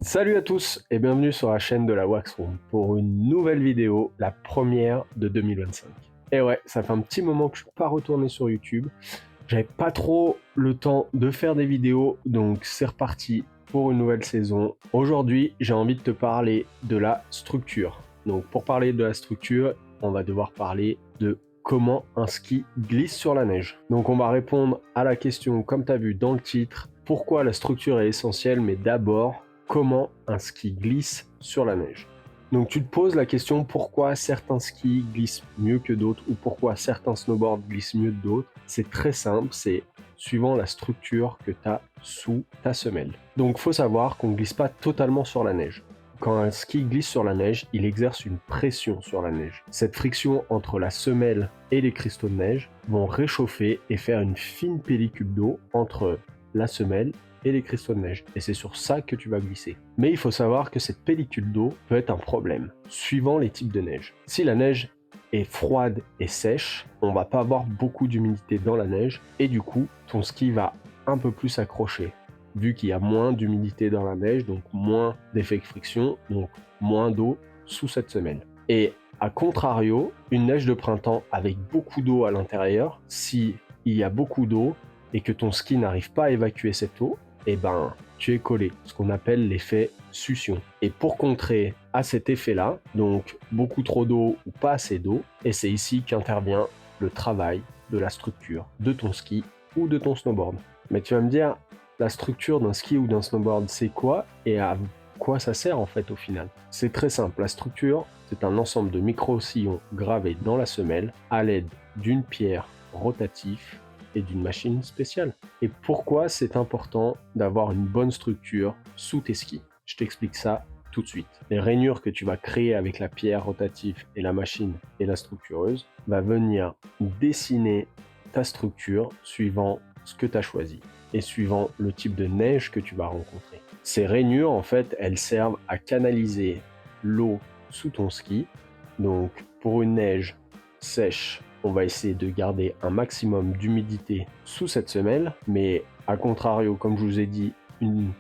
Salut à tous et bienvenue sur la chaîne de la Wax Room pour une nouvelle vidéo, la première de 2025. Et ouais, ça fait un petit moment que je suis pas retourné sur YouTube. J'avais pas trop le temps de faire des vidéos, donc c'est reparti pour une nouvelle saison. Aujourd'hui, j'ai envie de te parler de la structure. Donc pour parler de la structure, on va devoir parler de comment un ski glisse sur la neige. Donc on va répondre à la question, comme tu as vu dans le titre, pourquoi la structure est essentielle, mais d'abord, comment un ski glisse sur la neige. Donc tu te poses la question pourquoi certains skis glissent mieux que d'autres ou pourquoi certains snowboards glissent mieux que d'autres. C'est très simple, c'est suivant la structure que tu as sous ta semelle. Donc faut savoir qu'on ne glisse pas totalement sur la neige. Quand un ski glisse sur la neige, il exerce une pression sur la neige. Cette friction entre la semelle et les cristaux de neige vont réchauffer et faire une fine pellicule d'eau entre la semelle et les cristaux de neige. Et c'est sur ça que tu vas glisser. Mais il faut savoir que cette pellicule d'eau peut être un problème, suivant les types de neige. Si la neige est froide et sèche, on va pas avoir beaucoup d'humidité dans la neige, et du coup, ton ski va un peu plus accrocher. Vu qu'il y a moins d'humidité dans la neige, donc moins d'effet de friction, donc moins d'eau sous cette semelle. Et à contrario, une neige de printemps avec beaucoup d'eau à l'intérieur, si il y a beaucoup d'eau et que ton ski n'arrive pas à évacuer cette eau, eh ben, tu es collé, ce qu'on appelle l'effet succion. Et pour contrer à cet effet-là, donc beaucoup trop d'eau ou pas assez d'eau, et c'est ici qu'intervient le travail de la structure de ton ski ou de ton snowboard. Mais tu vas me dire, la structure d'un ski ou d'un snowboard, c'est quoi et à quoi ça sert en fait au final? C'est très simple, la structure, c'est un ensemble de micro-sillons gravés dans la semelle à l'aide d'une pierre rotative et d'une machine spéciale. Et pourquoi c'est important d'avoir une bonne structure sous tes skis? Je t'explique ça tout de suite. Les rainures que tu vas créer avec la pierre rotative et la machine et la structureuse va venir dessiner ta structure suivant ce que tu as choisi et suivant le type de neige que tu vas rencontrer. Ces rainures, en fait, elles servent à canaliser l'eau sous ton ski. Donc, pour une neige sèche, on va essayer de garder un maximum d'humidité sous cette semelle, mais à contrario, comme je vous ai dit, une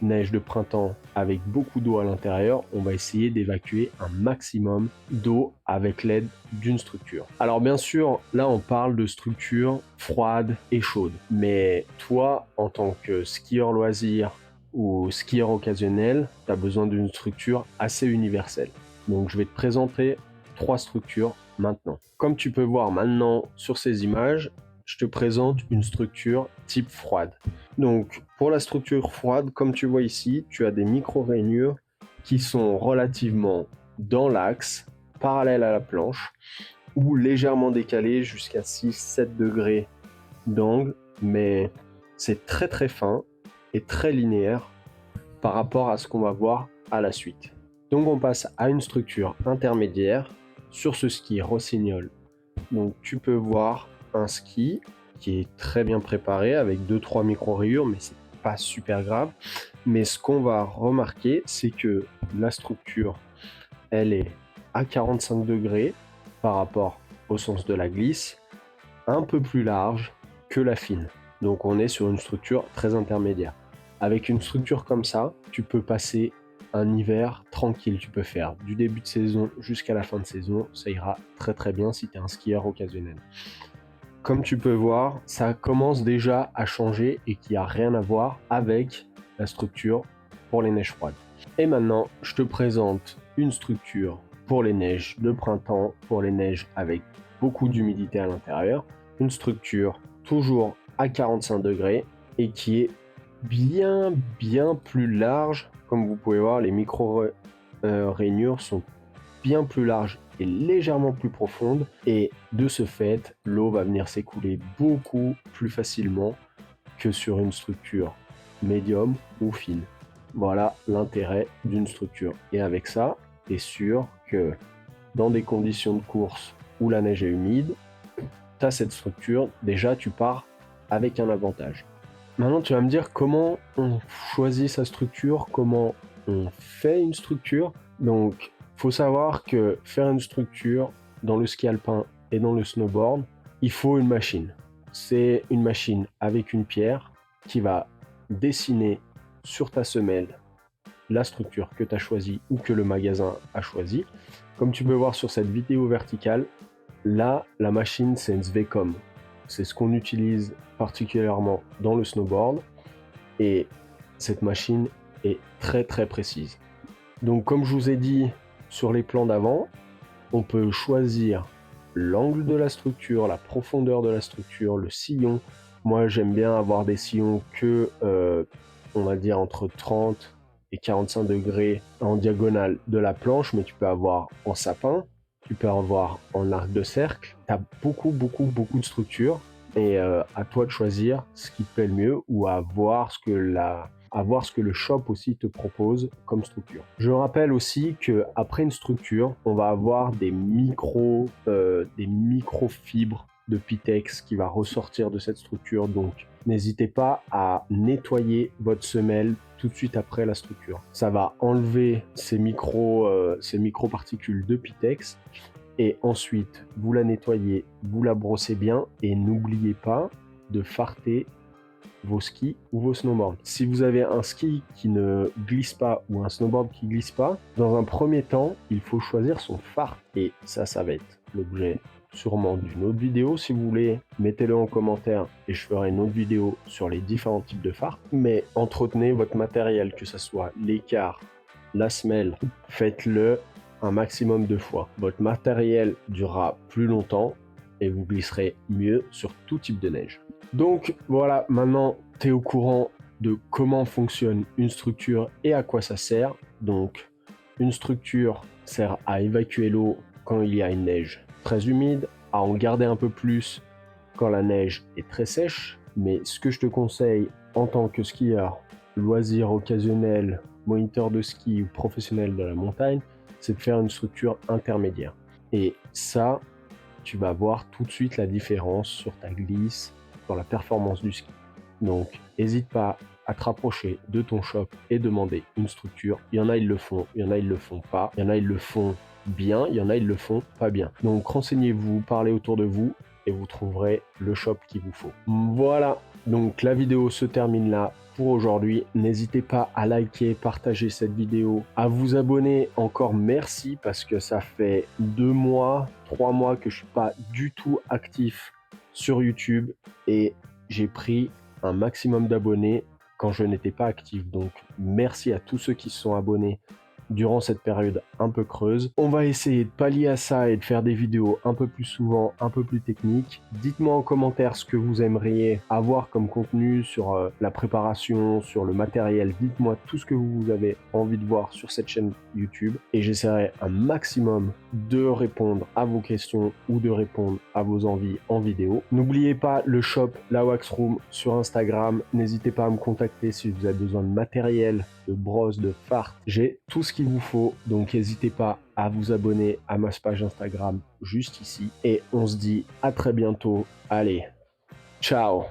neige de printemps avec beaucoup d'eau à l'intérieur, on va essayer d'évacuer un maximum d'eau avec l'aide d'une structure. Alors bien sûr, là on parle de structure froide et chaude, mais toi, en tant que skieur loisir ou skieur occasionnel, tu as besoin d'une structure assez universelle. Donc je vais te présenter 3 structures maintenant. Comme tu peux voir maintenant sur ces images, je te présente une structure type froide. Donc pour la structure froide, comme tu vois ici, tu as des micro-rainures qui sont relativement dans l'axe, parallèles à la planche, ou légèrement décalées jusqu'à 6-7 degrés d'angle, mais c'est très très fin et très linéaire par rapport à ce qu'on va voir à la suite. Donc on passe à une structure intermédiaire sur ce ski Rossignol. Donc tu peux voir un ski qui est très bien préparé avec 2-3 micro-rayures, mais c'est pas super grave. Mais ce qu'on va remarquer, c'est que la structure, elle est à 45 degrés par rapport au sens de la glisse, un peu plus large que la fine. Donc on est sur une structure très intermédiaire. Avec une structure comme ça, tu peux passer un hiver tranquille. Tu peux faire du début de saison jusqu'à la fin de saison. Ça ira très très bien si tu es un skieur occasionnel. Comme tu peux voir, ça commence déjà à changer et qui a rien à voir avec la structure pour les neiges froides. Et maintenant, je te présente une structure pour les neiges de printemps, pour les neiges avec beaucoup d'humidité à l'intérieur. Une structure toujours à 45 degrés et qui est bien plus large. Comme vous pouvez voir, les micro-rainures sont bien plus larges et légèrement plus profondes, et de ce fait, l'eau va venir s'écouler beaucoup plus facilement que sur une structure médium ou fine. Voilà l'intérêt d'une structure. Et avec ça, tu es sûr que dans des conditions de course où la neige est humide, tu as cette structure, déjà tu pars avec un avantage. Maintenant, tu vas me dire comment on choisit sa structure, comment on fait une structure. Donc, faut savoir que faire une structure dans le ski alpin et dans le snowboard, il faut une machine. C'est une machine avec une pierre qui va dessiner sur ta semelle la structure que tu as choisie ou que le magasin a choisi. Comme tu peux voir sur cette vidéo verticale, là, la machine, c'est une Svecom. C'est ce qu'on utilise particulièrement dans le snowboard. Et cette machine est très très précise. Donc comme je vous ai dit sur les plans d'avant, on peut choisir l'angle de la structure, la profondeur de la structure, le sillon. Moi j'aime bien avoir des sillons que on va dire entre 30 et 45 degrés en diagonale de la planche, mais tu peux avoir en sapin, tu peux avoir en arc de cercle. Tu as beaucoup de structures et à toi de choisir ce qui te plaît le mieux ou à voir ce que le shop aussi te propose comme structure. Je rappelle aussi que après une structure, on va avoir des microfibres de Pitex qui va ressortir de cette structure. Donc n'hésitez pas à nettoyer votre semelle tout de suite après la structure. Ça va enlever ces micro-particules de Pitex. Et ensuite, vous la nettoyez, vous la brossez bien et n'oubliez pas de farter vos skis ou vos snowboards. Si vous avez un ski qui ne glisse pas ou un snowboard qui glisse pas, dans un premier temps, il faut choisir son fart. Et ça va être l'objet sûrement d'une autre vidéo. Si vous voulez, mettez-le en commentaire et je ferai une autre vidéo sur les différents types de fart. Mais entretenez votre matériel, que ce soit l'écart, la semelle, faites-le un maximum de fois. Votre matériel durera plus longtemps et vous glisserez mieux sur tout type de neige. Donc voilà, maintenant tu es au courant de comment fonctionne une structure et à quoi ça sert. Donc une structure sert à évacuer l'eau quand il y a une neige très humide, à en garder un peu plus quand la neige est très sèche. Mais ce que je te conseille en tant que skieur, loisir occasionnel, moniteur de ski ou professionnel de la montagne, c'est de faire une structure intermédiaire. Et ça, tu vas voir tout de suite la différence sur ta glisse, sur la performance du ski. Donc, n'hésite pas à te rapprocher de ton shop et demander une structure. Il y en a, ils le font, il y en a, ils le font pas. Il y en a, ils le font bien, il y en a, ils le font pas bien. Donc, renseignez-vous, parlez autour de vous et vous trouverez le shop qu'il vous faut. Voilà, donc la vidéo se termine là pour aujourd'hui. N'hésitez pas à liker, partager cette vidéo, à vous abonner. Encore merci parce que ça fait 2 mois, 3 mois que je suis pas du tout actif sur YouTube et j'ai pris un maximum d'abonnés quand je n'étais pas actif. Donc merci à tous ceux qui se sont abonnés durant cette période un peu creuse. On va essayer de pallier à ça et de faire des vidéos un peu plus souvent, un peu plus techniques. Dites-moi en commentaire ce que vous aimeriez avoir comme contenu sur la préparation, sur le matériel. Dites-moi tout ce que vous avez envie de voir sur cette chaîne YouTube et j'essaierai un maximum de répondre à vos questions ou de répondre à vos envies en vidéo. N'oubliez pas le shop La Wax Room sur Instagram. N'hésitez pas à me contacter si vous avez besoin de matériel, de brosse, de fart. J'ai tout ce qu'il vous faut, donc n'hésitez pas à vous abonner à ma page Instagram juste ici. Et on se dit à très bientôt. Allez, ciao!